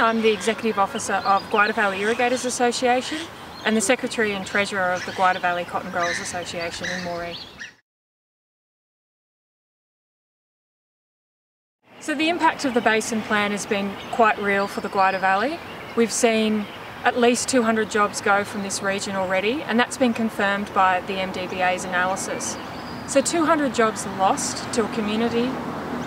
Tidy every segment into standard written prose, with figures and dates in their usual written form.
I'm the Executive Officer of Gwydir Valley Irrigators Association and the Secretary and Treasurer of the Gwydir Valley Cotton Growers Association in Moree. So the impact of the Basin Plan has been quite real for the Gwydir Valley. We've seen at least 200 jobs go from this region already, and that's been confirmed by the MDBA's analysis. So 200 jobs lost to a community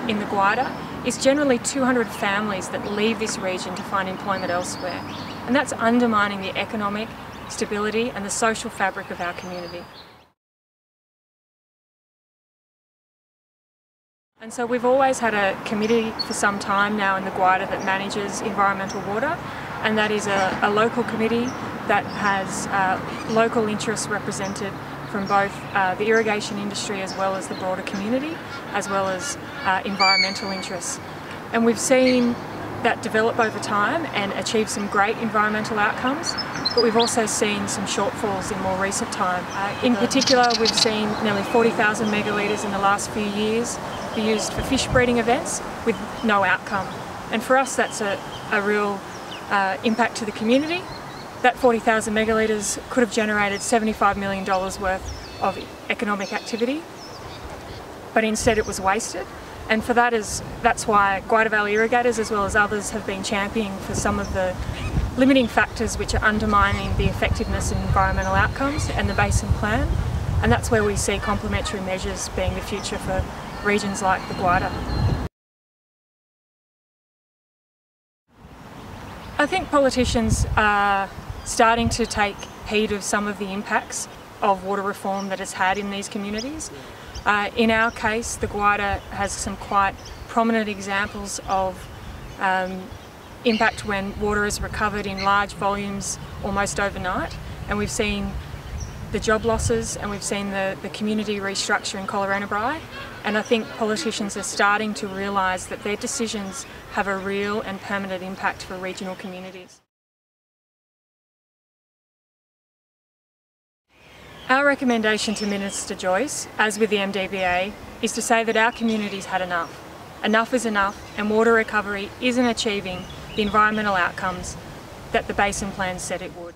in the Gwydir is generally 200 families that leave this region to find employment elsewhere. And that's undermining the economic stability and the social fabric of our community. And so we've always had a committee for some time now in the Gwydir that manages environmental water, and that is a local committee that has local interests represented from both the irrigation industry as well as the broader community, as well as environmental interests. And we've seen that develop over time and achieve some great environmental outcomes, but we've also seen some shortfalls in more recent time. In particular, we've seen nearly 40,000 megalitres in the last few years be used for fish breeding events with no outcome. And for us, that's a real impact to the community. That 40,000 megalitres could have generated $75 million worth of economic activity, but instead it was wasted. And for that's why Gwydir Valley Irrigators, as well as others, have been championing for some of the limiting factors which are undermining the effectiveness of environmental outcomes and the Basin Plan. And that's where we see complementary measures being the future for regions like the Gwydir. I think politicians are starting to take heed of some of the impacts of water reform that it's had in these communities. In our case, the Gwydir has some quite prominent examples of impact when water is recovered in large volumes almost overnight, and we've seen the job losses and we've seen the community restructure in Collarenebri, and I think politicians are starting to realise that their decisions have a real and permanent impact for regional communities. Our recommendation to Minister Joyce, as with the MDBA, is to say that our community's had enough. Enough is enough, and water recovery isn't achieving the environmental outcomes that the Basin Plan said it would.